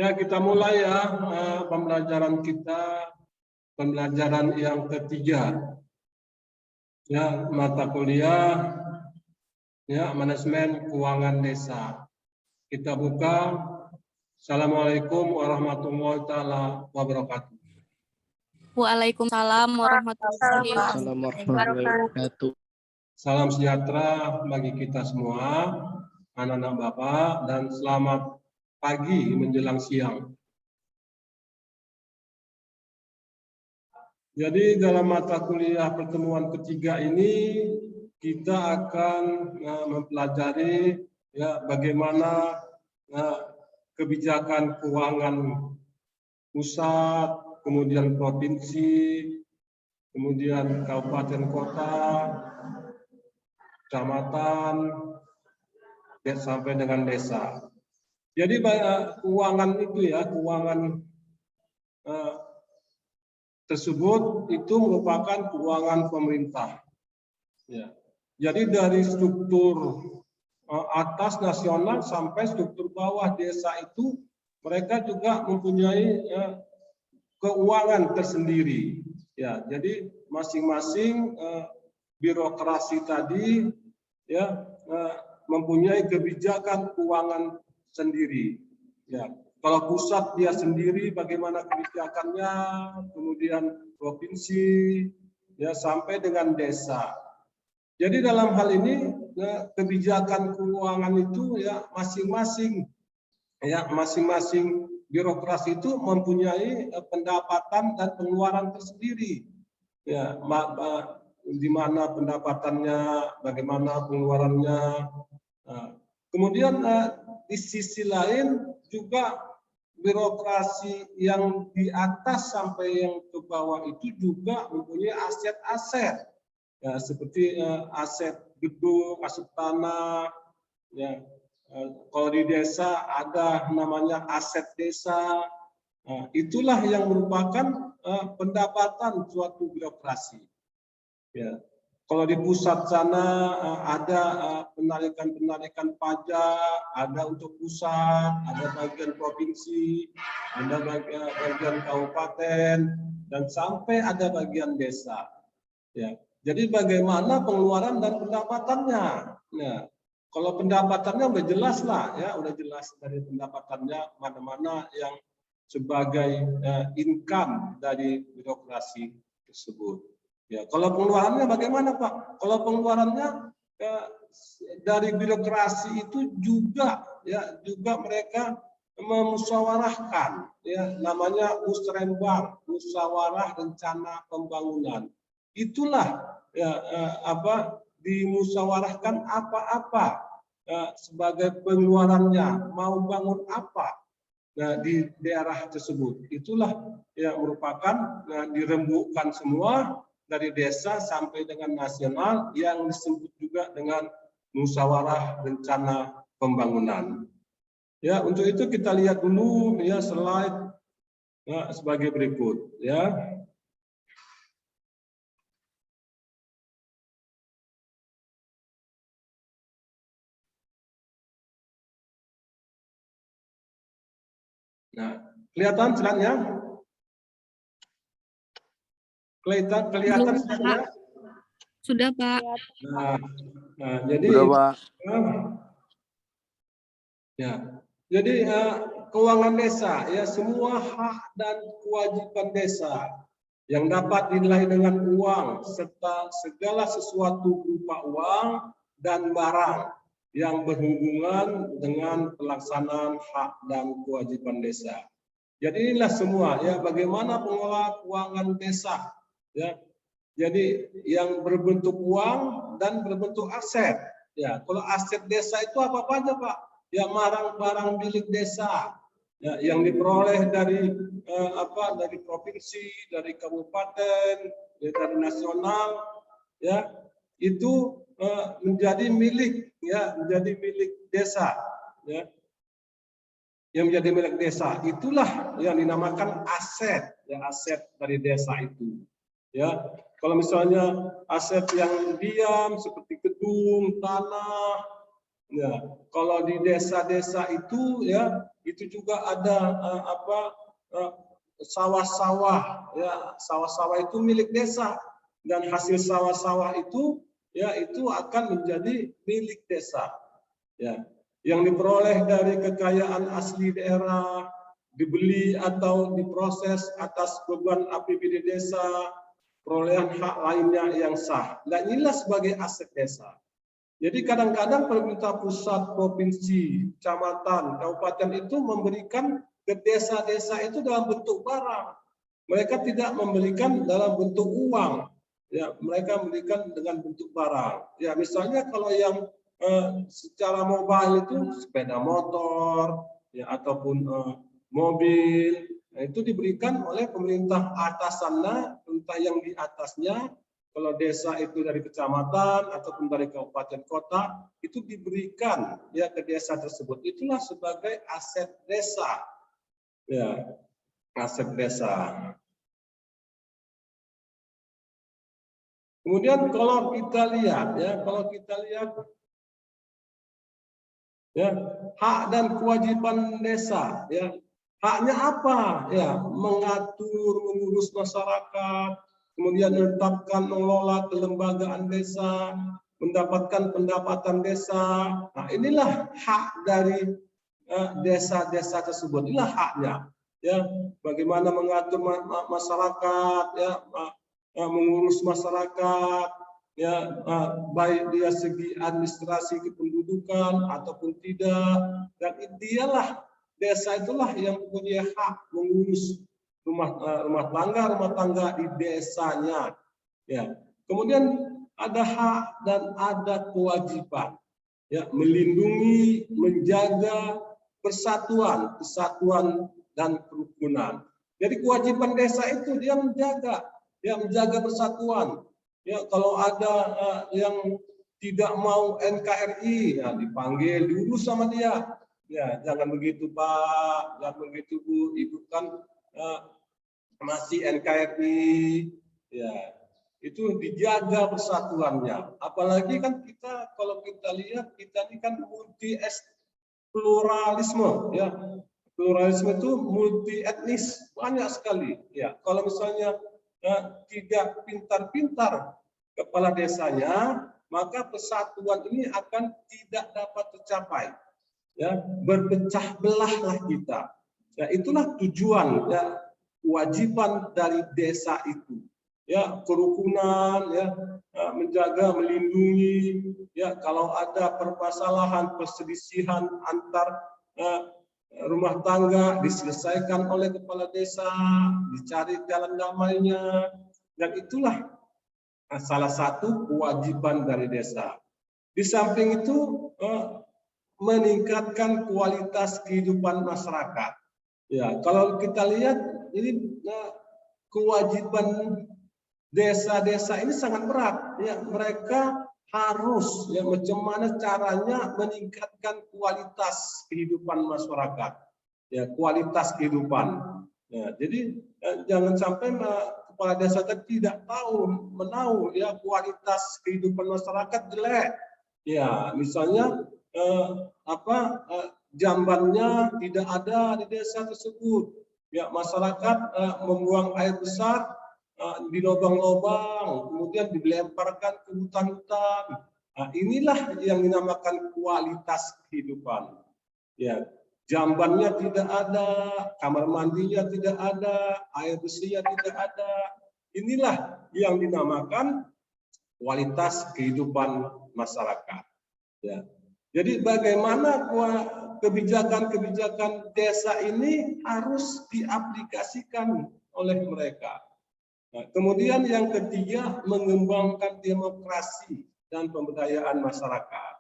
Ya, kita mulai ya pembelajaran kita, pembelajaran yang ketiga. Ya, mata kuliah ya manajemen keuangan desa. Kita buka. Assalamualaikum warahmatullahi taala wabarakatuh. Waalaikumsalam warahmatullahi wabarakatuh. Salam sejahtera bagi kita semua, anak-anak Bapak, dan selamat pagi menjelang siang. Jadi dalam mata kuliah pertemuan ketiga ini kita akan mempelajari ya bagaimana kebijakan keuangan pusat, kemudian provinsi, kemudian kabupaten kota, kecamatan, sampai dengan desa. Jadi keuangan itu ya, keuangan tersebut itu merupakan keuangan pemerintah. Ya. Jadi dari struktur atas nasional sampai struktur bawah desa itu mereka juga mempunyai keuangan tersendiri. Ya, jadi masing-masing birokrasi tadi ya mempunyai kebijakan keuangan sendiri. Ya, kalau pusat dia sendiri bagaimana kebijakannya, kemudian provinsi, ya sampai dengan desa. Jadi dalam hal ini ya, kebijakan keuangan itu ya masing-masing birokrasi itu mempunyai pendapatan dan pengeluaran tersendiri. Ya, di mana pendapatannya, bagaimana pengeluarannya. Kemudian di sisi lain juga birokrasi yang di atas sampai yang ke bawah itu juga mempunyai aset-aset, ya, seperti aset gedung, aset tanah. Ya, kalau di desa ada namanya aset desa. Itulah yang merupakan pendapatan suatu birokrasi. Ya. Kalau di pusat sana ada penarikan pajak, ada untuk pusat, ada bagian provinsi, ada bagian kabupaten, dan sampai ada bagian desa. Ya. Jadi bagaimana pengeluaran dan pendapatannya? Nah, kalau pendapatannya udah jelas lah, ya, udah jelas dari pendapatannya mana-mana yang sebagai income dari birokrasi tersebut. Ya, kalau pengeluarannya bagaimana Pak? Kalau pengeluarannya dari birokrasi itu juga mereka memusyawarahkan, ya, namanya musrembang, musyawarah rencana pembangunan. Itulah ya dimusyawarahkan apa-apa sebagai pengeluarannya, mau bangun apa di daerah tersebut. Itulah yang merupakan dirembukkan semua dari desa sampai dengan nasional yang disebut juga dengan musyawarah rencana pembangunan. Ya, untuk itu kita lihat dulu ya slide ya, sebagai berikut ya. Nah, kelihatan slide-nya? Kelihatan slide-nya? Sudah, Pak. Nah, jadi sudah, Pak. Ya, jadi keuangan desa ya semua hak dan kewajiban desa yang dapat dinilai dengan uang serta segala sesuatu berupa uang dan barang yang berhubungan dengan pelaksanaan hak dan kewajiban desa. Jadi inilah semua ya bagaimana pengelola keuangan desa ya. Jadi yang berbentuk uang dan berbentuk aset. Ya, kalau aset desa itu apa aja, Pak? Ya, barang-barang milik desa. Ya, yang diperoleh dari dari provinsi, dari kabupaten, dari nasional, ya itu menjadi milik desa, ya. Yang menjadi milik desa itulah yang dinamakan aset, ya aset dari desa itu. Ya, kalau misalnya aset yang diam seperti gedung, tanah, Ya, kalau di desa-desa itu ya itu juga ada sawah-sawah, ya sawah-sawah itu milik desa dan hasil sawah-sawah itu ya itu akan menjadi milik desa. Ya, yang diperoleh dari kekayaan asli daerah dibeli atau diproses atas beban APBD desa, perolehan hak lainnya yang sah. Dan inilah sebagai aset desa. Jadi kadang-kadang pemerintah pusat, provinsi, kecamatan, kabupaten itu memberikan ke desa-desa itu dalam bentuk barang. Mereka tidak memberikan dalam bentuk uang. Ya, mereka memberikan dengan bentuk barang. Ya, misalnya kalau yang secara mobile itu sepeda motor, ya ataupun mobil, nah, itu diberikan oleh pemerintah atasannya, entah yang di atasnya. Kalau desa itu dari kecamatan ataupun dari kabupaten kota itu diberikan ya ke desa tersebut. Itulah sebagai aset desa. Ya, aset desa. Kemudian kalau kita lihat ya hak dan kewajiban desa ya. Haknya apa? Ya, mengatur, mengurus masyarakat, kemudian menetapkan mengelola kelembagaan desa, mendapatkan pendapatan desa. Nah, inilah hak dari desa-desa tersebut. Inilah haknya. Ya, bagaimana mengatur masyarakat, ya, mengurus masyarakat, ya, baik dia segi administrasi kependudukan ataupun tidak. Dan dialah desa itulah yang punya hak mengurus rumah tangga di desanya. Ya. Kemudian ada hak dan ada kewajiban. Ya, melindungi, menjaga persatuan, kesatuan dan kerukunan. Jadi kewajiban desa itu dia menjaga persatuan. Ya, kalau ada yang tidak mau NKRI, ya dipanggil, diurus sama dia. Ya, jangan begitu Pak, jangan begitu Bu, Ibu kan masih NKRI, ya itu dijaga persatuannya. Apalagi kan kita kalau kita lihat kita ini kan multi pluralisme, ya pluralisme itu multi etnis banyak sekali. Ya, kalau misalnya tidak pintar-pintar kepala desanya, maka persatuan ini akan tidak dapat tercapai. Ya, berpecah belahlah kita. Ya, itulah tujuan ya kewajiban dari desa itu. Ya, kerukunan, ya, menjaga, melindungi. Ya, kalau ada permasalahan, perselisihan antar rumah tangga diselesaikan oleh kepala desa, dicari jalan damainya, dan itulah salah satu kewajiban dari desa. Di samping itu meningkatkan kualitas kehidupan masyarakat. Ya, kalau kita lihat ini kewajiban desa-desa ini sangat berat. Ya, mereka harus ya macam mana caranya meningkatkan kualitas kehidupan masyarakat. Ya, kualitas kehidupan. Ya, jadi jangan sampai kepala desa tidak menahu ya kualitas kehidupan masyarakat jelek. Ya, misalnya jambannya tidak ada di desa tersebut. Ya, masyarakat membuang air besar di lubang-lubang, kemudian dilemparkan ke hutan-hutan. Nah, inilah yang dinamakan kualitas kehidupan. Ya, jambannya tidak ada, kamar mandinya tidak ada, air bersihnya tidak ada. Inilah yang dinamakan kualitas kehidupan masyarakat. Ya. Jadi bagaimana kebijakan-kebijakan desa ini harus diaplikasikan oleh mereka. Nah, kemudian yang ketiga, mengembangkan demokrasi dan pemberdayaan masyarakat.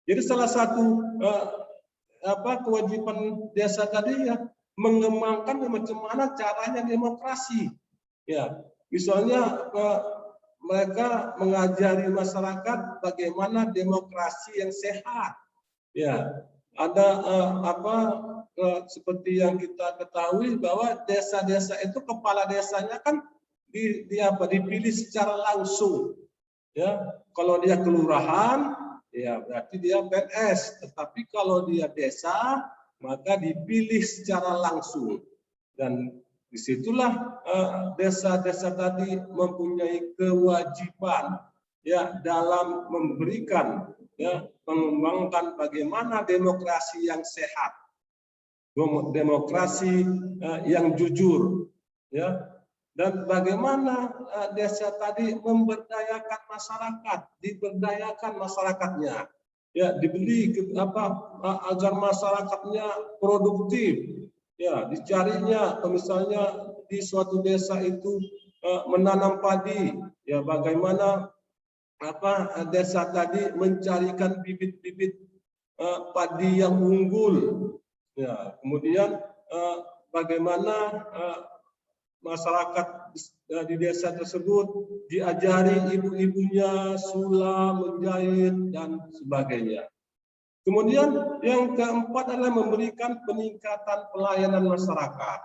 Jadi salah satu kewajiban desa tadi ya mengembangkan macam mana caranya demokrasi. Ya, misalnya mereka mengajari masyarakat bagaimana demokrasi yang sehat. Ya, ada seperti yang kita ketahui bahwa desa-desa itu kepala desanya kan dipilih secara langsung. Ya, kalau dia kelurahan ya berarti dia PNS. Tetapi kalau dia desa, maka dipilih secara langsung. Dan disitulah desa-desa tadi mempunyai kewajiban ya dalam memberikan ya mengembangkan bagaimana demokrasi yang sehat, demokrasi yang jujur, ya, dan bagaimana desa tadi memberdayakan masyarakat, diberdayakan masyarakatnya, ya, dibeli agar masyarakatnya produktif, ya, dicarinya misalnya di suatu desa itu menanam padi, ya, bagaimana desa tadi mencarikan bibit-bibit padi yang unggul. Ya, kemudian bagaimana masyarakat di desa tersebut diajari ibu-ibunya sula, menjahit dan sebagainya. Kemudian yang keempat adalah memberikan peningkatan pelayanan masyarakat.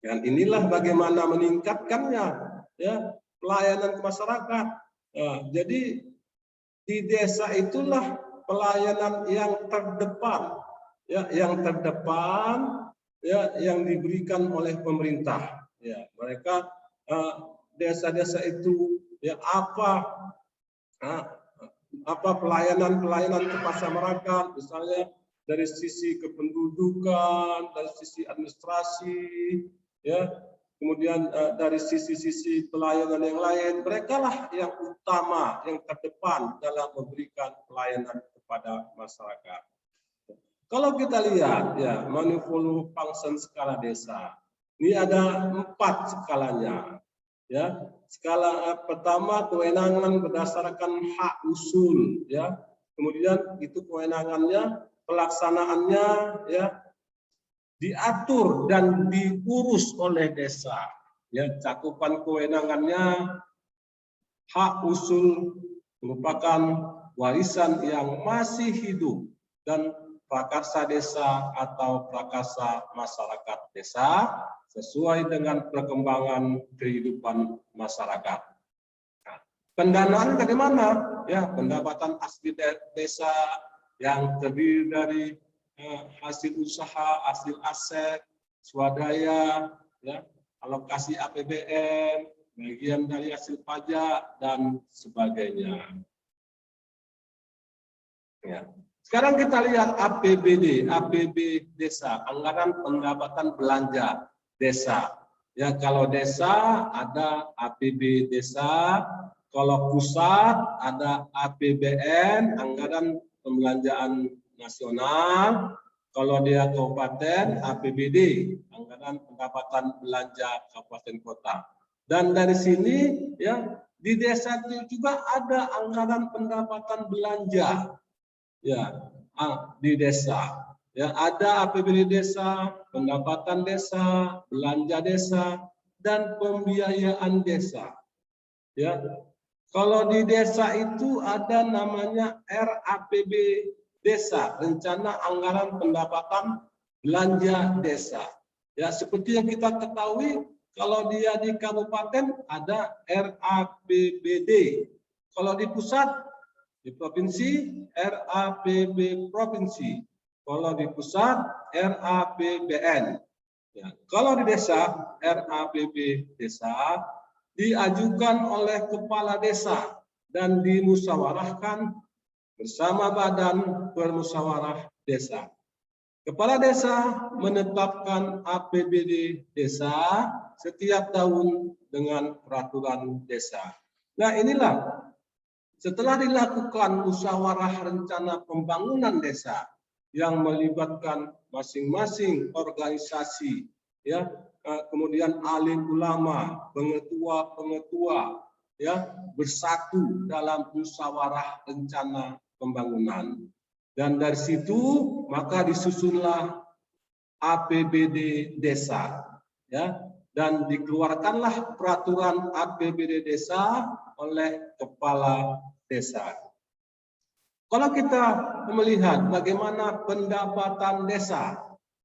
Dan inilah bagaimana meningkatkannya, ya, pelayanan ke masyarakat. Jadi di desa itulah pelayanan yang terdepan. Ya, yang terdepan ya yang diberikan oleh pemerintah. Ya, mereka desa-desa itu ya apa pelayanan ke masyarakat, misalnya dari sisi kependudukan, dari sisi administrasi, ya, kemudian dari sisi-sisi pelayanan yang lain, mereka lah yang utama, yang terdepan dalam memberikan pelayanan kepada masyarakat. Kalau kita lihat ya manifold function skala desa, ini ada 4 skalanya. Ya, skala pertama kewenangan berdasarkan hak usul, ya. Kemudian itu kewenangannya, pelaksanaannya ya diatur dan diurus oleh desa. Ya, cakupan kewenangannya hak usul merupakan warisan yang masih hidup dan prakarsa desa atau prakarsa masyarakat desa sesuai dengan perkembangan kehidupan masyarakat. Nah, pendanaan dari mana? Ya, pendapatan asli desa yang terdiri dari hasil usaha, hasil aset, swadaya, ya, alokasi APBN, bagian dari hasil pajak dan sebagainya. Ya. Sekarang kita lihat APBD, APB desa, anggaran pendapatan belanja desa. Ya, kalau desa ada APB desa, kalau pusat ada APBN, anggaran pembelanjaan nasional, kalau dia kabupaten APBD, anggaran pendapatan belanja kabupaten kota. Dan dari sini ya di desa itu juga ada anggaran pendapatan belanja. Ya, di desa. Ya, ada APBD desa, pendapatan desa, belanja desa, dan pembiayaan desa. Ya, kalau di desa itu ada namanya RAPB desa, rencana anggaran pendapatan belanja desa. Ya, seperti yang kita ketahui, kalau dia di kabupaten ada RAPBD. Kalau di pusat di provinsi RAPB provinsi, kalau di pusat RAPBN. Ya, kalau di desa RAPB desa diajukan oleh kepala desa dan dimusyawarahkan bersama badan permusyawarah desa. Kepala desa menetapkan APBD desa setiap tahun dengan peraturan desa. Nah, inilah setelah dilakukan musyawarah rencana pembangunan desa yang melibatkan masing-masing organisasi, ya, kemudian alim ulama, pengetua-pengetua, ya, bersatu dalam musyawarah rencana pembangunan. Dan dari situ maka disusunlah APBD desa, ya, dan dikeluarkanlah peraturan APBD desa oleh kepala desa. Kalau kita melihat bagaimana pendapatan desa,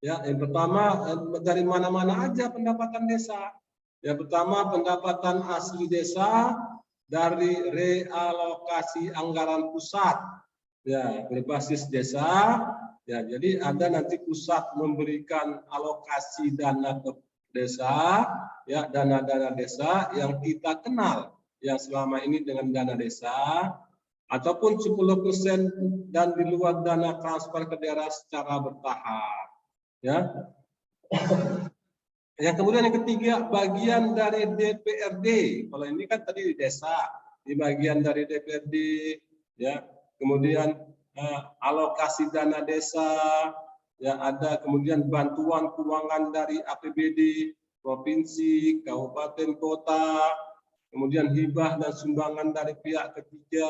ya, yang pertama dari mana-mana aja pendapatan desa. Yang pertama pendapatan asli desa dari realokasi anggaran pusat ya berbasis desa. Ya, jadi ada nanti pusat memberikan alokasi dana ke desa, ya dana-dana desa yang kita kenal yang selama ini dengan dana desa, ataupun 10% dan di luar dana transfer ke daerah secara bertahap. Ya. Yang kemudian yang ketiga, bagian dari DPRD. Kalau ini kan tadi di desa, di bagian dari DPRD, ya. Kemudian alokasi dana desa, ya ada kemudian bantuan keuangan dari APBD provinsi, kabupaten, kota, kemudian hibah dan sumbangan dari pihak ketiga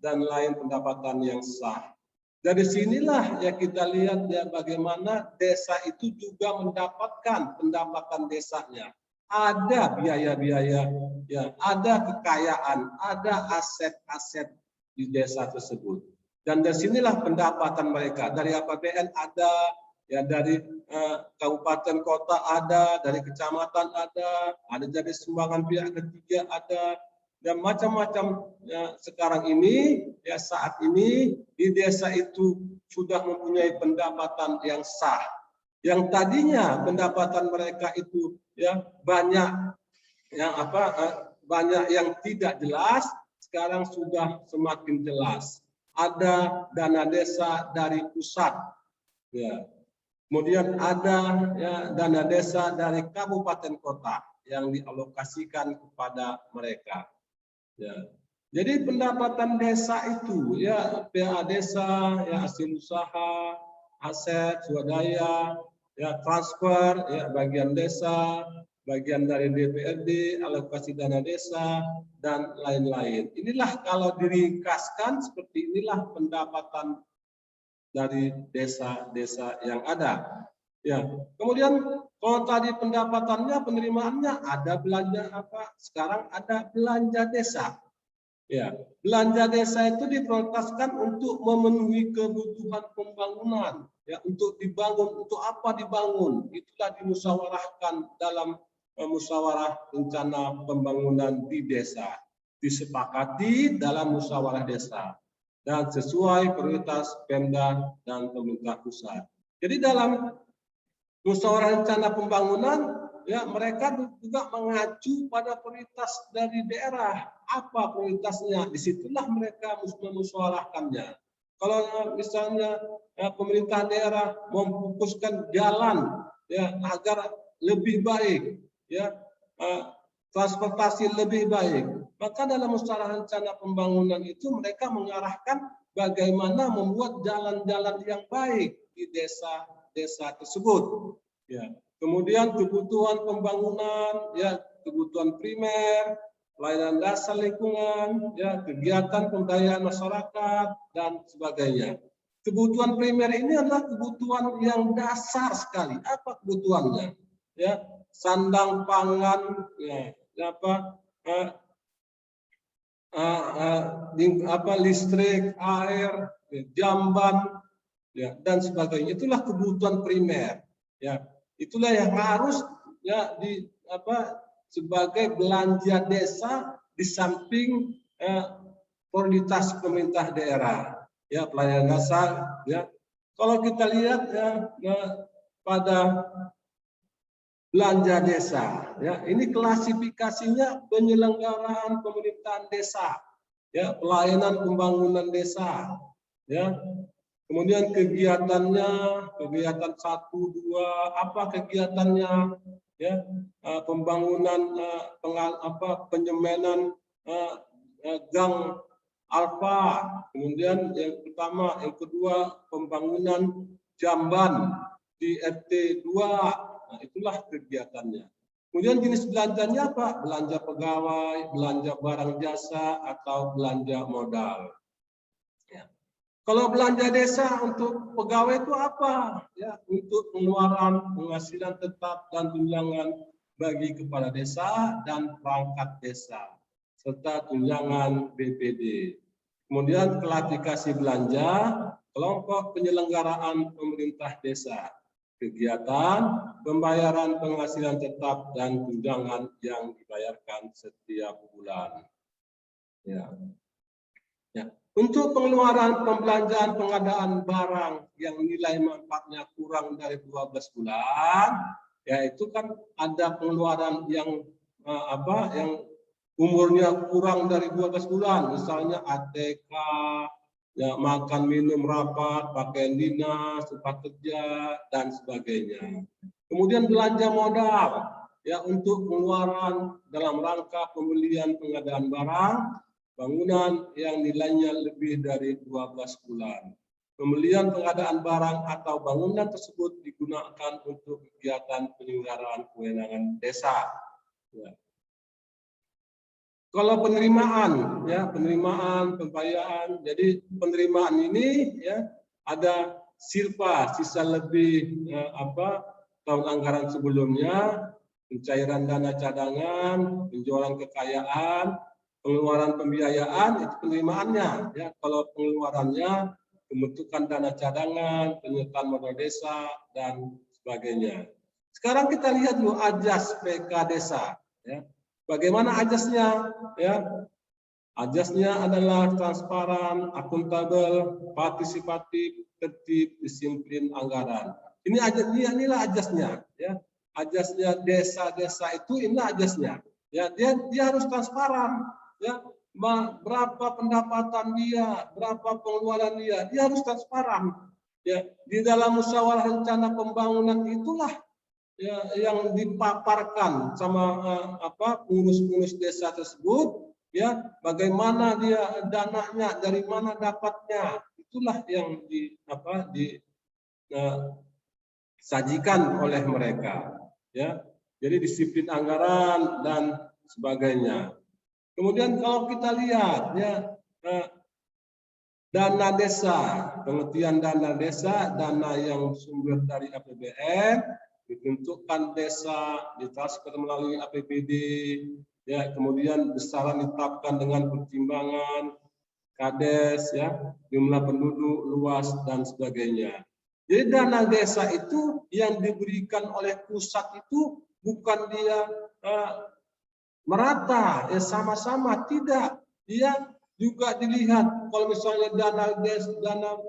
dan lain pendapatan yang sah. Dari sinilah ya kita lihat ya bagaimana desa itu juga mendapatkan pendapatan desanya. Ada biaya-biaya, ya, ada kekayaan, ada aset-aset di desa tersebut. Dan dari sinilah pendapatan mereka. Dari APBN ada, ya dari kabupaten kota ada, dari kecamatan ada dari sumbangan pihak ketiga ada, dan macam-macam. Ya, sekarang ini, ya saat ini di desa itu sudah mempunyai pendapatan yang sah. Yang tadinya pendapatan mereka itu ya banyak yang banyak yang tidak jelas, sekarang sudah semakin jelas. Ada dana desa dari pusat, ya. Kemudian ada ya, dana desa dari kabupaten kota yang dialokasikan kepada mereka. Ya. Jadi pendapatan desa itu ya PA desa, ya hasil usaha, aset, swadaya, ya transfer, ya bagian desa, bagian dari DPRD, alokasi dana desa, dan lain-lain. Inilah kalau diringkaskan seperti inilah pendapatan dari desa-desa yang ada. Ya, kemudian kalau tadi pendapatannya, penerimaannya ada belanja apa? Sekarang ada belanja desa. Ya, belanja desa itu diprioritaskan untuk memenuhi kebutuhan pembangunan. Ya, untuk dibangun, untuk apa dibangun? Itulah dimusyawarahkan dalam musyawarah rencana pembangunan di desa. Disepakati dalam musyawarah desa dan sesuai prioritas Pemda dan pemerintah pusat. Jadi dalam musyawarah rencana pembangunan, ya mereka juga mengacu pada prioritas dari daerah. Apa prioritasnya? Disitulah mereka memusyawarahkannya. Kalau misalnya pemerintah daerah memfokuskan jalan, ya agar lebih baik, ya transportasi lebih baik, maka dalam musyawarah rencana pembangunan itu mereka mengarahkan bagaimana membuat jalan-jalan yang baik di desa-desa tersebut. Ya. Kemudian kebutuhan pembangunan, ya kebutuhan primer, pelayanan dasar lingkungan, ya kegiatan pemberdayaan masyarakat dan sebagainya. Kebutuhan primer ini adalah kebutuhan yang dasar sekali. Apa kebutuhannya? Ya, sandang pangan, ya, listrik, air, jamban, ya, dan sebagainya. Itulah kebutuhan primer. Ya, itulah yang harus ya sebagai belanja desa di samping prioritas pemerintah daerah. Ya, pelayanan dasar. Ya, kalau kita lihat ya pada belanja desa, ya ini klasifikasinya penyelenggaraan pemerintahan desa, ya pelayanan pembangunan desa, ya kemudian kegiatannya, kegiatan 1, 2, apa kegiatannya, ya pembangunan penyemanan gang alfa, kemudian yang pertama, yang kedua pembangunan jamban di RT 2. Nah, itulah kegiatannya. Kemudian jenis belanjanya apa? Belanja pegawai, belanja barang jasa, atau belanja modal. Ya. Kalau belanja desa untuk pegawai itu apa? Ya, untuk pengeluaran, penghasilan tetap dan tunjangan bagi kepala desa dan perangkat desa, serta tunjangan BPD. Kemudian klasifikasi belanja, kelompok penyelenggaraan pemerintah desa, kegiatan, pembayaran penghasilan tetap dan tunjangan yang dibayarkan setiap bulan. Ya. Ya. Untuk pengeluaran pembelanjaan pengadaan barang yang nilai manfaatnya kurang dari 12 bulan, ya itu kan ada pengeluaran yang yang umurnya kurang dari 12 bulan, misalnya ATK, ya, makan minum rapat, pakaian dinas, tempat kerja, dan sebagainya. Kemudian belanja modal, ya untuk pengeluaran dalam rangka pembelian pengadaan barang, bangunan yang nilainya lebih dari 12 bulan. Pembelian pengadaan barang atau bangunan tersebut digunakan untuk kegiatan penyelenggaraan kewenangan desa. Ya. Kalau penerimaan, ya penerimaan, pembayaran. Jadi penerimaan ini ya ada silpa, sisa lebih tahun anggaran sebelumnya, pencairan dana cadangan, penjualan kekayaan, pengeluaran pembiayaan itu penerimaannya. Ya kalau pengeluarannya pembentukan dana cadangan, penyertaan modal desa dan sebagainya. Sekarang kita lihat dulu ajas PK desa. Ya. Bagaimana ajasnya? Ya, ajasnya adalah transparan, akuntabel, partisipatif, tertib, disiplin anggaran. Inilah ajasnya. Ya, ajasnya desa-desa itu inilah ajasnya. Ya, dia harus transparan. Ya, berapa pendapatan dia, berapa pengeluaran dia harus transparan. Ya, di dalam musyawarah rencana pembangunan itulah ya, yang dipaparkan sama pengurus-pengurus desa tersebut, ya bagaimana dia dananya, dari mana dapatnya, itulah yang disajikan oleh mereka, ya. Jadi disiplin anggaran dan sebagainya. Kemudian kalau kita lihat, ya dana desa, pengertian dana desa, dana yang sumber dari APBN, ditentukan desa, ditransfer melalui APBD, ya kemudian besaran ditetapkan dengan pertimbangan kades, ya jumlah penduduk, luas dan sebagainya. Jadi dana desa itu yang diberikan oleh pusat itu bukan dia merata, ya sama-sama, tidak. Dia juga dilihat kalau misalnya dana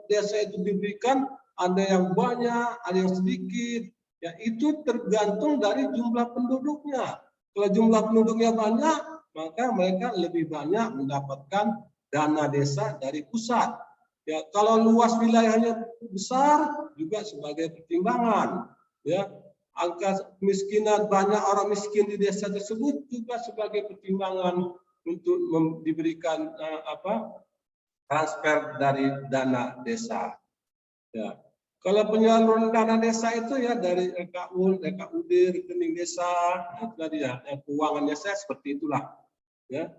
desa itu diberikan, ada yang banyak, ada yang sedikit. Ya, itu tergantung dari jumlah penduduknya. Kalau jumlah penduduknya banyak, maka mereka lebih banyak mendapatkan dana desa dari pusat. Ya, kalau luas wilayahnya besar juga sebagai pertimbangan. Ya, angka kemiskinan, banyak orang miskin di desa tersebut juga sebagai pertimbangan untuk diberikan transfer dari dana desa. Ya. Kalau penyaluran dana desa itu ya dari RKUD, rekening desa, itu tadi ya, keuangan desa seperti itulah. Ya,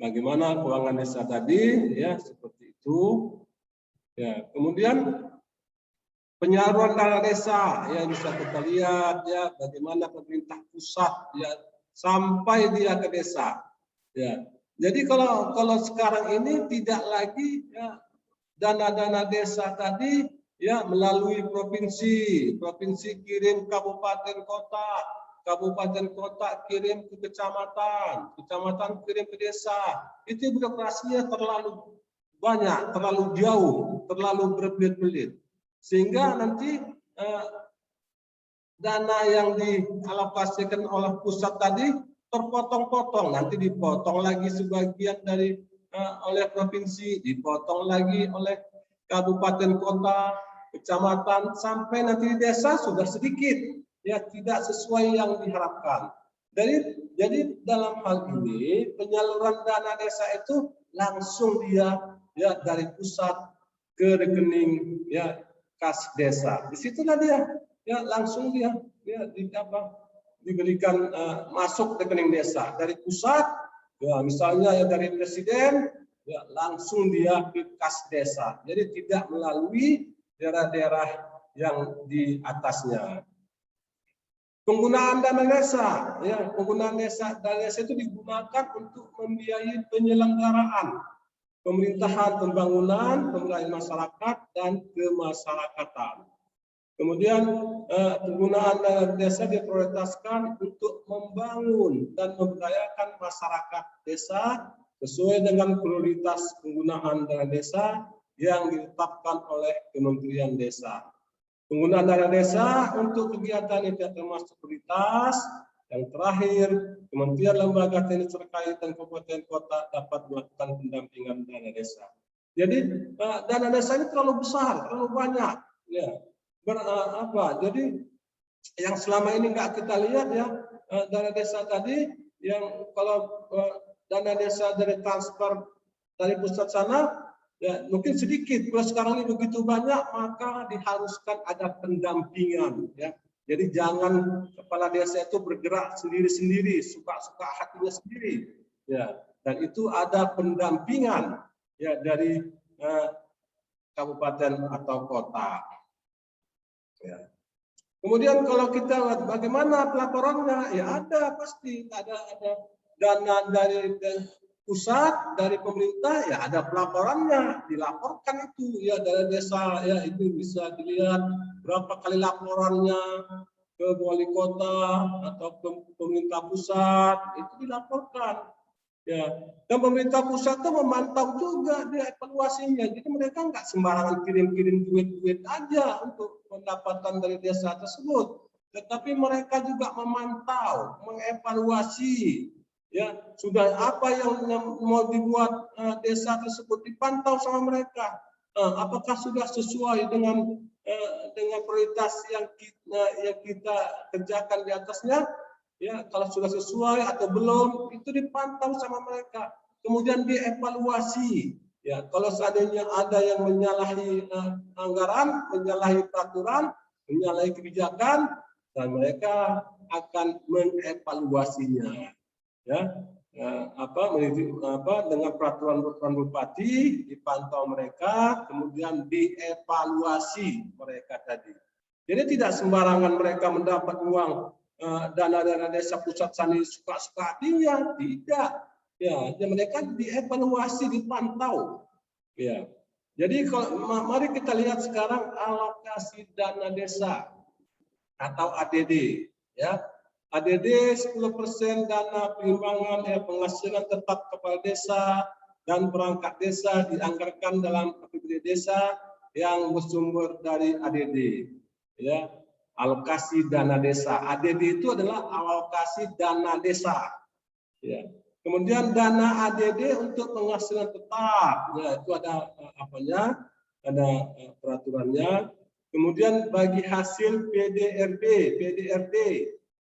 bagaimana keuangan desa tadi, ya seperti itu. Ya, kemudian penyaluran dana desa, ya bisa kita lihat ya bagaimana pemerintah pusat ya sampai dia ke desa. Ya, jadi kalau sekarang ini tidak lagi ya dana-dana desa tadi ya melalui provinsi kirim kabupaten kota kirim ke kecamatan kirim ke desa. Itu birokrasinya terlalu banyak, terlalu jauh, terlalu berbelit-belit, sehingga nanti dana yang dialokasikan oleh pusat tadi terpotong-potong, nanti dipotong lagi sebagian dari oleh provinsi, dipotong lagi oleh kabupaten kota, kecamatan, sampai nanti di desa sudah sedikit, ya tidak sesuai yang diharapkan. Jadi dalam hal ini penyaluran dana desa itu langsung dia ya dari pusat ke rekening ya kas desa. Disitulah dia ya langsung dia ya diberikan masuk rekening desa dari pusat. Ya, misalnya ya dari presiden, ya langsung dia ke kas desa. Jadi tidak melalui daerah-daerah yang di atasnya. Penggunaan dana desa, ya penggunaan dana desa itu digunakan untuk membiayai penyelenggaraan pemerintahan, pembangunan, pemberdayaan masyarakat dan kemasyarakatan. Kemudian penggunaan dana desa diprioritaskan untuk membangun dan memberdayakan masyarakat desa sesuai dengan prioritas penggunaan dana desa yang ditetapkan oleh Kementerian Desa. Penggunaan dana desa untuk kegiatan yang tidak termasuk prioritas. Yang terakhir, Kementerian Lembaga Teknis terkait dan kabupaten kota dapat melakukan pendampingan dana desa. Jadi dana desa ini terlalu besar, terlalu banyak. Ya. Jadi yang selama ini nggak kita lihat ya, dana desa tadi yang kalau dana desa dari transfer dari pusat sana ya mungkin sedikit. Kalau sekarang ini begitu banyak, maka diharuskan ada pendampingan. Ya. Jadi jangan kepala desa itu bergerak sendiri-sendiri, suka-suka hatinya sendiri. Ya, dan itu ada pendampingan ya dari kabupaten atau kota. Ya. Kemudian kalau kita lihat bagaimana pelaporannya, ya ada pasti ada dana dari pusat, dari pemerintah, ya ada pelaporannya, dilaporkan itu ya dari desa ya itu bisa dilihat berapa kali laporannya ke wali kota atau ke pemerintah pusat itu dilaporkan ya. Dan pemerintah pusat itu memantau juga dia evaluasinya, jadi mereka nggak sembarangan kirim duit aja untuk pendapatan dari desa tersebut, tetapi mereka juga memantau, mengevaluasi. Ya, sudah apa yang mau dibuat desa tersebut dipantau sama mereka. Apakah sudah sesuai dengan prioritas yang kita kerjakan di atasnya? Ya, kalau sudah sesuai atau belum itu dipantau sama mereka. Kemudian dievaluasi. Ya, kalau seandainya ada yang menyalahi anggaran, menyalahi peraturan, menyalahi kebijakan, dan mereka akan mengevaluasinya. Ya, dengan peraturan bupati dipantau mereka, kemudian dievaluasi mereka tadi. Jadi tidak sembarangan mereka mendapat uang dana desa pusat sana suka-suka hatinya, tidak. Ya, mereka dievaluasi, dipantau. Ya, jadi mari kita lihat sekarang alokasi dana desa atau ADD. Ya. ADD 10% dana pengembangan penghasilan tetap kepala desa dan perangkat desa dianggarkan dalam APBD desa yang bersumber dari ADD. Ya, alokasi dana desa. ADD itu adalah alokasi dana desa. Ya. Kemudian dana ADD untuk penghasilan tetap. Ya, itu ada ada peraturannya. Kemudian bagi hasil PDRD.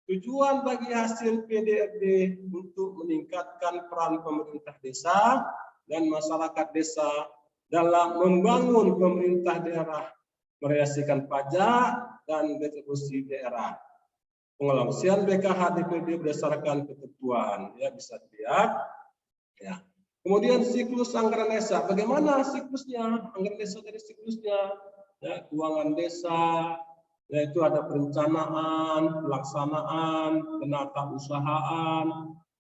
Tujuan bagi hasil PDRD untuk meningkatkan peran pemerintah desa dan masyarakat desa dalam membangun pemerintah daerah, merealisasikan pajak dan retribusi daerah. Pengalokasian BKH DPD berdasarkan ketentuan, ya bisa dilihat. Ya. Kemudian siklus anggaran desa, bagaimana siklusnya? Anggaran desa dari siklusnya, ya, keuangan desa. Yaitu ada perencanaan, pelaksanaan, penatausahaan,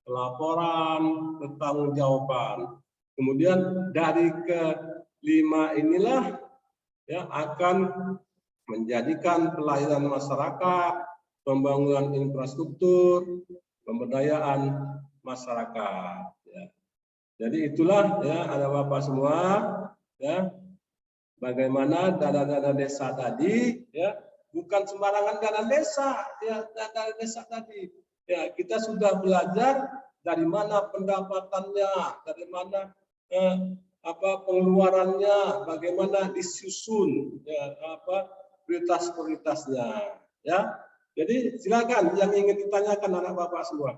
pelaporan, pertanggungjawaban. Kemudian dari kelima inilah ya akan menjadikan pelayanan masyarakat, pembangunan infrastruktur, pemberdayaan masyarakat. Ya. Jadi itulah ya ada Bapak semua ya bagaimana dana-dana desa tadi ya. Bukan sembarangan dana desa, ya dana desa tadi. Ya kita sudah belajar dari mana pendapatannya, dari mana pengeluarannya, bagaimana disusun, ya prioritas-prioritasnya. Ya, jadi silakan yang ingin ditanyakan anak bapak semua.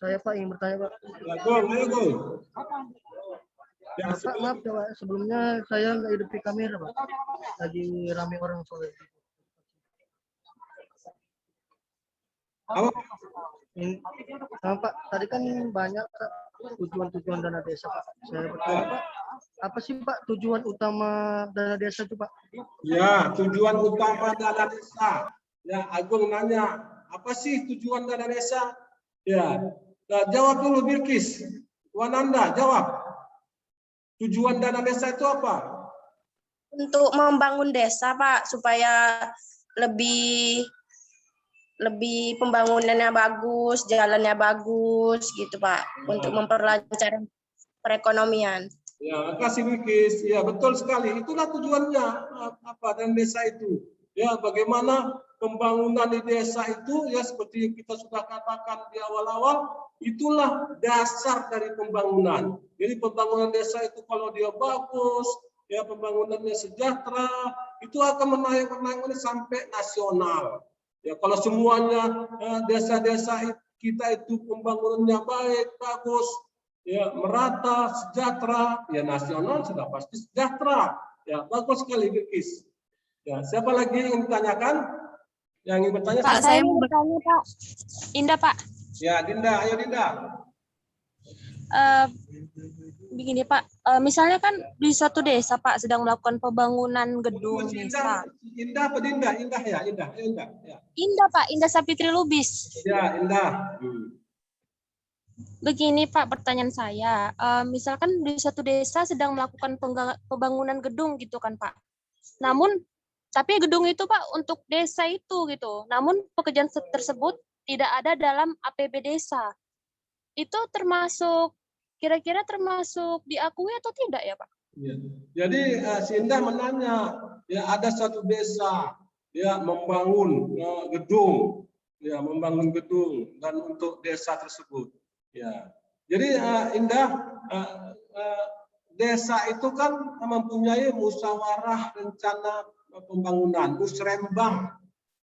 Saya Pak ingin bertanya Pak. Ayo. Ya, Pak, maaf ya Pak, sebelumnya saya nggak hidup di kamera Pak, lagi rame orang soal itu. Pak, tadi kan banyak tujuan-tujuan dana desa Pak. Saya bertanya Pak, apa sih Pak tujuan utama dana desa itu Pak? Ya, tujuan utama dana desa. Ya, Agung nanya, apa sih tujuan dana desa? Ya, nah, jawab dulu Bilkis. Wananda, jawab. Tujuan dana desa itu apa? Untuk membangun desa, Pak, supaya lebih lebih pembangunannya bagus, jalannya bagus gitu Pak, untuk memperlancar perekonomian. Ya, makasih Wikis. Ya, betul sekali. Itulah tujuannya dan desa itu. Ya, bagaimana pembangunan di desa itu ya seperti yang kita sudah katakan di awal-awal, itulah dasar dari pembangunan. Jadi pembangunan desa itu kalau dia bagus, ya pembangunannya sejahtera, itu akan menaik sampai nasional. Ya, kalau semuanya desa-desa kita itu pembangunannya baik, bagus, ya merata, sejahtera, ya nasional sudah pasti sejahtera. Ya, bagus sekali Wikis. Ya, siapa lagi yang ditanyakan? Yang ingin bertanya? Pak, saya mau bertanya, Pak. Indah, Pak. Ya, Dinda, ayo Dinda. Begini, Pak. Misalnya kan di suatu desa, Pak, sedang melakukan pembangunan gedung desa. Indah apa Dinda? Indah ya, Indah. Indah, ya. Indah, Pak. Indah Sapitri Lubis. Ya, Indah. Begini, Pak, pertanyaan saya. Misalkan di suatu desa sedang melakukan pembangunan gedung gitu kan, Pak. Tapi gedung itu Pak untuk desa itu gitu. Namun pekerjaan tersebut tidak ada dalam APB desa. Itu kira-kira termasuk diakui atau tidak ya Pak? Ya. Jadi si Indah menanya, ya ada satu desa ya membangun gedung, ya membangun gedung dan untuk desa tersebut. Ya. Jadi Indah, desa itu kan mempunyai musyawarah rencana pembangunan, musrembang.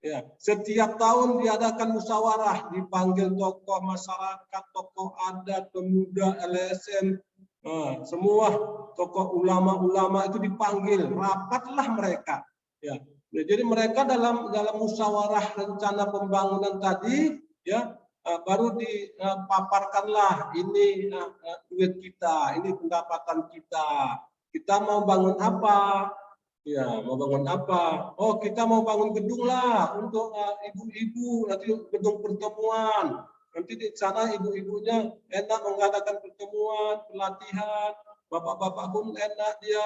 Ya, setiap tahun diadakan musyawarah, dipanggil tokoh masyarakat, tokoh adat, pemuda, LSM, semua tokoh ulama-ulama itu dipanggil, rapatlah mereka. Ya, jadi mereka dalam musyawarah rencana pembangunan tadi, ya baru dipaparkanlah ini duit kita, ini pendapatan kita mau bangun apa. Ya, mau bangun apa? Oh, kita mau bangun gedung lah untuk ibu-ibu, nanti gedung pertemuan. Nanti di sana ibu-ibunya enak mengadakan pertemuan, pelatihan. Bapak-bapak pun enak dia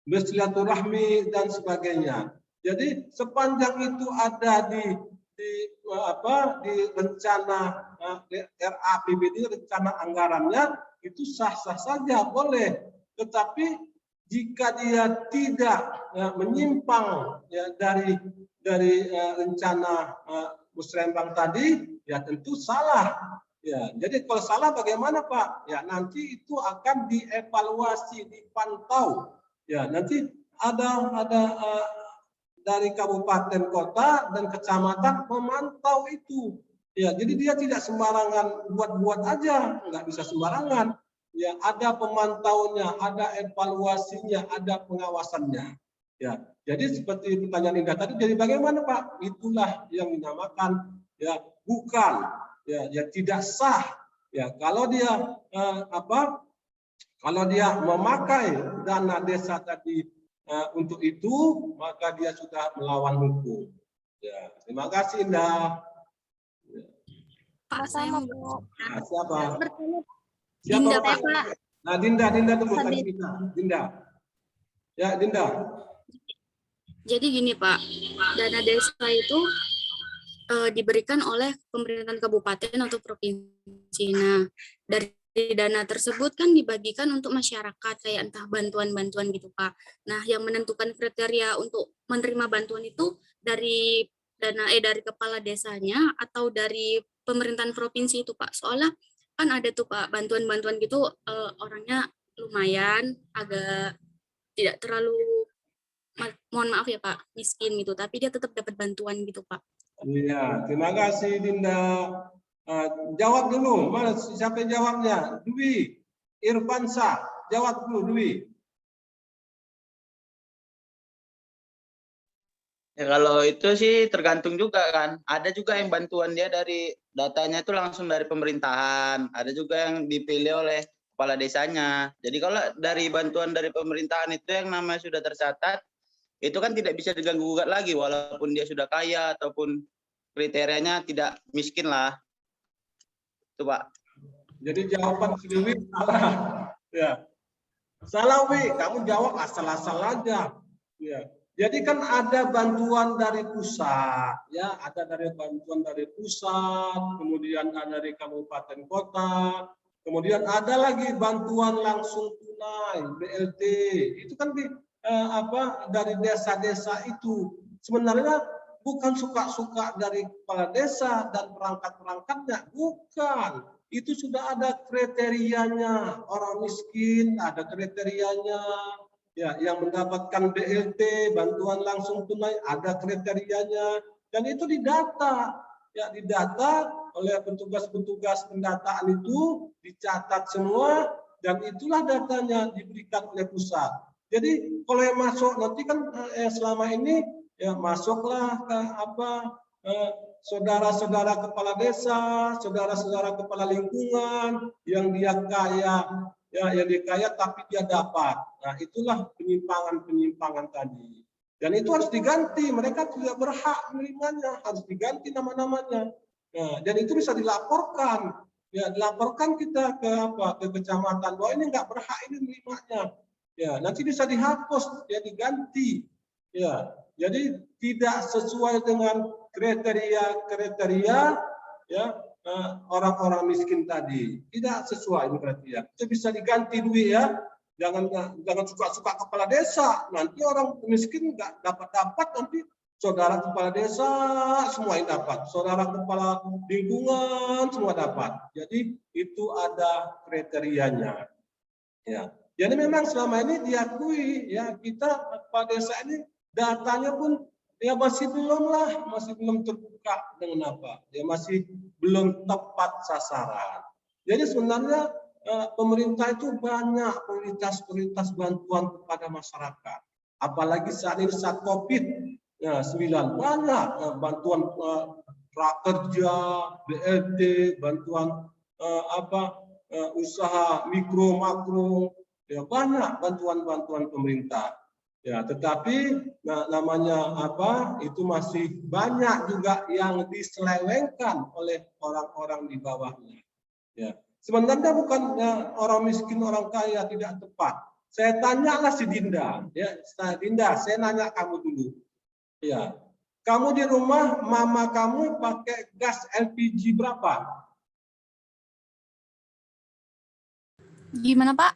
bersilaturahmi dan sebagainya. Jadi sepanjang itu ada di rencana RAPBD, rencana anggarannya, itu sah-sah saja boleh. Tetapi jika dia tidak menyimpang ya, dari rencana musrembang tadi, ya tentu salah. Ya, jadi kalau salah bagaimana Pak? Ya nanti itu akan dievaluasi, dipantau. Ya nanti ada dari kabupaten kota dan kecamatan memantau itu. Ya jadi dia tidak sembarangan buat-buat aja, nggak bisa sembarangan. Ya, ada pemantaunya, ada evaluasinya, ada pengawasannya. Ya, jadi seperti pertanyaan Indah tadi, jadi bagaimana Pak? Itulah yang dinamakan ya bukan, ya tidak sah. Ya, kalau dia kalau dia memakai dana desa tadi untuk itu, maka dia sudah melawan hukum. Ya, terima kasih Indah. Pak, saya mau Nah, siapa? Dinda, Pak? Pak. Nah, Dinda dulu tadi kita. Dinda. Ya, Dinda. Jadi gini Pak, dana desa itu diberikan oleh pemerintahan kabupaten atau provinsi. Nah, dari dana tersebut kan dibagikan untuk masyarakat kayak entah bantuan-bantuan gitu Pak. Nah, yang menentukan kriteria untuk menerima bantuan itu dari dari kepala desanya atau dari pemerintahan provinsi itu Pak. Soalnya kan ada tuh Pak bantuan-bantuan gitu orangnya lumayan agak tidak terlalu mohon maaf ya Pak miskin gitu tapi dia tetap dapat bantuan gitu Pak. Iya, terima kasih Dinda. Jawab dulu, mana siapa yang jawabnya? Dwi Irfansa, jawab dulu Dwi. Ya kalau itu sih tergantung juga kan. Ada juga yang bantuan dia dari datanya itu langsung dari pemerintahan. Ada juga yang dipilih oleh kepala desanya. Jadi kalau dari bantuan dari pemerintahan itu yang namanya sudah tercatat, itu kan tidak bisa diganggu-gugat lagi walaupun dia sudah kaya ataupun kriterianya tidak miskin lah. Itu Pak. Jadi jawaban Dwi salah. Ya. Salah Wi, kamu jawab asal-asal aja. Ya. Jadi kan ada bantuan dari pusat, ya, ada dari bantuan dari pusat, kemudian ada dari kabupaten kota, kemudian ada lagi bantuan langsung tunai BLT. Itu kan dari desa-desa itu. Sebenarnya bukan suka-suka dari kepala desa dan perangkat-perangkatnya, bukan. Itu sudah ada kriterianya. Orang miskin ada kriterianya. Ya, yang mendapatkan BLT, bantuan langsung tunai, ada kriterianya, dan itu didata. Ya, didata oleh petugas-petugas pendataan itu, dicatat semua, dan itulah datanya diberikan oleh pusat. Jadi kalau yang masuk nanti kan selama ini ya masuklah ke saudara-saudara kepala desa, saudara-saudara kepala lingkungan yang dia kaya. Ya, yang dikaya tapi dia dapat. Nah, itulah penyimpangan-penyimpangan tadi. Dan itu harus diganti. Mereka tidak berhak menerimanya, harus diganti nama-namanya. Nah, dan itu bisa dilaporkan. Ya, dilaporkan kita ke kecamatan bahwa ini nggak berhak ini menerimanya. Ya, nanti bisa dihapus, ya diganti. Ya, jadi tidak sesuai dengan kriteria ya orang-orang miskin tadi, tidak sesuai berarti ya. Itu bisa diganti duit ya. Jangan suka-suka kepala desa. Nanti orang miskin nggak dapat nanti saudara kepala desa semua yang dapat, saudara kepala lingkungan semua dapat. Jadi itu ada kriterianya. Ya. Jadi memang selama ini diakui ya kita kepala desa ini datanya pun ya masih belum terbuka dengan apa, ya masih belum tepat sasaran. Jadi sebenarnya pemerintah itu banyak prioritas bantuan kepada masyarakat. Apalagi saat ini saat COVID-19 banyak bantuan prakerja, BLT, bantuan usaha mikro makro, ya banyak bantuan pemerintah. Ya, tetapi namanya itu masih banyak juga yang diselewengkan oleh orang-orang di bawahnya. Ya, sebenarnya bukan orang miskin orang kaya tidak tepat. Saya tanyalah si Dinda, ya, Dinda, saya nanya kamu dulu. Ya, kamu di rumah mama kamu pakai gas LPG berapa? Gimana, Pak?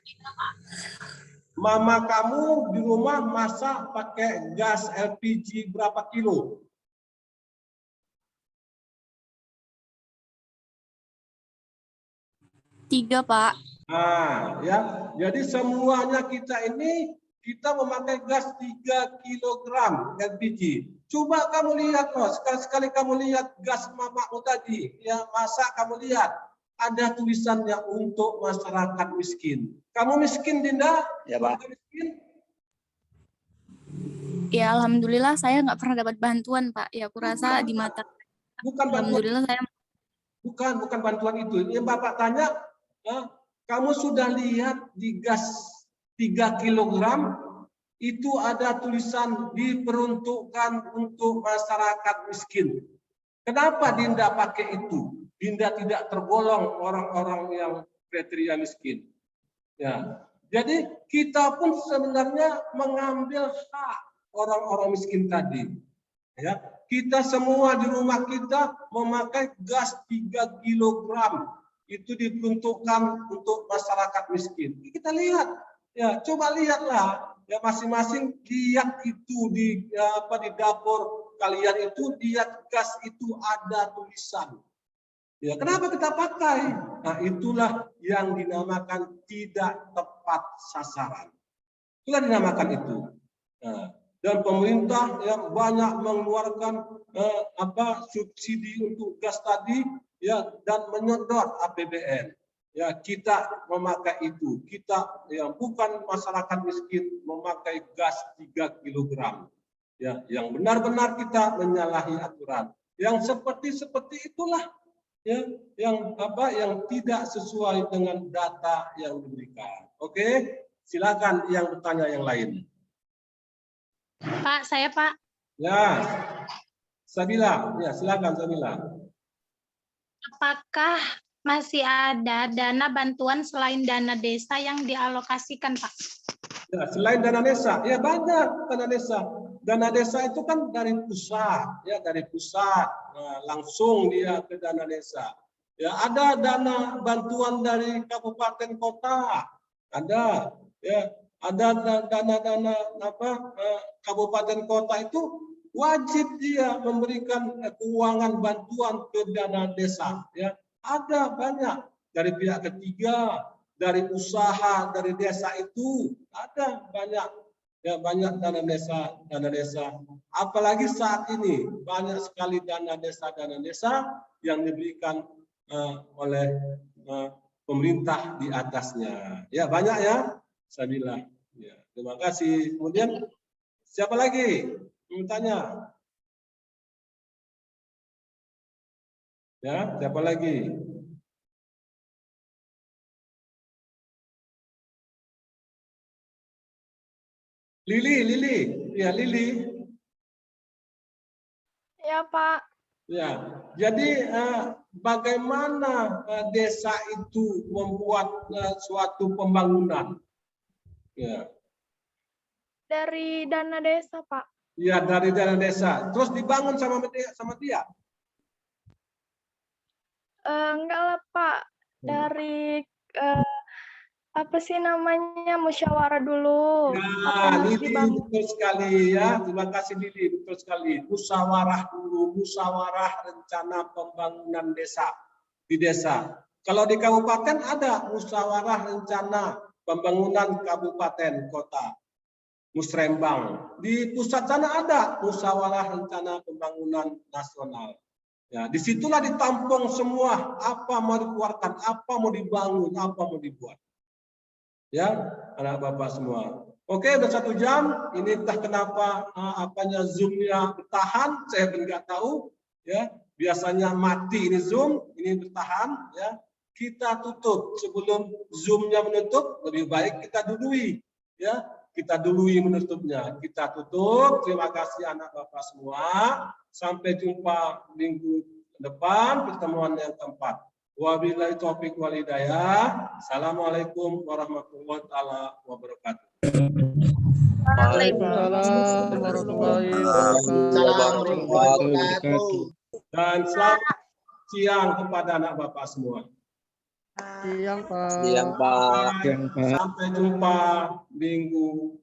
Mama kamu di rumah masak pakai gas LPG berapa kilo? Tiga, Pak. Nah, ya. Jadi semuanya kita memakai gas 3 kg LPG. Coba kamu lihat loh, sekali-sekali kamu lihat gas mamamu tadi, ya masak kamu lihat. Ada tulisannya untuk masyarakat miskin. Kamu miskin, Dinda? Ya, Pak. Miskin? Ya, alhamdulillah saya nggak pernah dapat bantuan, Pak. Ya, aku rasa di mata. Bukan bantuan. Alhamdulillah saya. Bukan bantuan itu. Yang Bapak tanya, kamu sudah lihat di gas 3 kg itu ada tulisan diperuntukkan untuk masyarakat miskin. Kenapa Dinda pakai itu? Dinda tidak tergolong orang-orang yang kriteria miskin. Ya, jadi kita pun sebenarnya mengambil hak orang-orang miskin tadi. Ya, kita semua di rumah kita memakai gas 3 kg. Itu diperuntukkan untuk masyarakat miskin. Kita lihat, ya coba lihatlah, ya masing-masing lihat itu di dapur kalian itu lihat gas itu ada tulisan. Ya, kenapa kita pakai? Nah, itulah yang dinamakan tidak tepat sasaran. Itulah dinamakan itu. Nah, dan pemerintah yang banyak mengeluarkan subsidi untuk gas tadi, ya, dan menyedot APBN. Ya, kita memakai itu. Kita yang bukan masyarakat miskin memakai gas 3 kg. Ya, yang benar-benar kita menyalahi aturan. Yang seperti itulah ya yang tidak sesuai dengan data yang diberikan. Oke, silakan yang bertanya yang lain. Pak, saya Pak. Ya, Sabila, ya silakan Sabila. Apakah masih ada dana bantuan selain dana desa yang dialokasikan, Pak? Ya, selain dana desa, ya banyak dana desa. dana desa itu kan dari pusat, ya dari pusat. Nah, langsung dia ke dana desa. Ya, ada dana bantuan dari kabupaten kota, ada, ya, ada dana kabupaten kota itu wajib dia memberikan keuangan bantuan ke dana desa, ya. Ada banyak dari pihak ketiga, dari usaha dari desa itu ada banyak, ya, banyak dana desa. Apalagi saat ini banyak sekali dana desa yang diberikan oleh pemerintah di atasnya. Ya, banyak ya, saya bilang. Ya, terima kasih. Kemudian siapa lagi bertanya? Ya, siapa lagi? Lili, ya Lili. Ya, Pak. Ya, jadi bagaimana desa itu membuat suatu pembangunan? Ya. Dari dana desa, Pak. Ya, dari dana desa. Terus dibangun sama dia? Enggak lah, Pak. Dari apa sih namanya, musyawarah dulu. Ya, Apa yang harus Lili, dibangun? betul sekali ya. Terima kasih Lili, betul sekali. Musyawarah dulu, musyawarah rencana pembangunan desa di desa. Kalau di kabupaten ada musyawarah rencana pembangunan kabupaten kota, musrembang. Di pusat sana ada musyawarah rencana pembangunan nasional. Ya, disitulah ditampung semua apa mau dikeluarkan, apa mau dibangun, apa mau dibuat. Ya, anak bapak semua. Oke, udah 1 jam. Ini entah kenapa Zoom-nya bertahan, saya pun nggak tahu. Ya, biasanya mati ini Zoom, ini bertahan. Ya, kita tutup sebelum Zoom-nya menutup. Lebih baik kita dului. Ya, kita dului menutupnya. Kita tutup. Terima kasih anak bapak semua. Sampai jumpa minggu depan pertemuan yang keempat. Wabillahi taufiq wal hidayah. Assalamualaikum warahmatullahi wabarakatuh. Waalaikumsalam warahmatullahi wabarakatuh. Dan selamat siang kepada anak bapak semua. Siang, Pak. Sampai jumpa minggu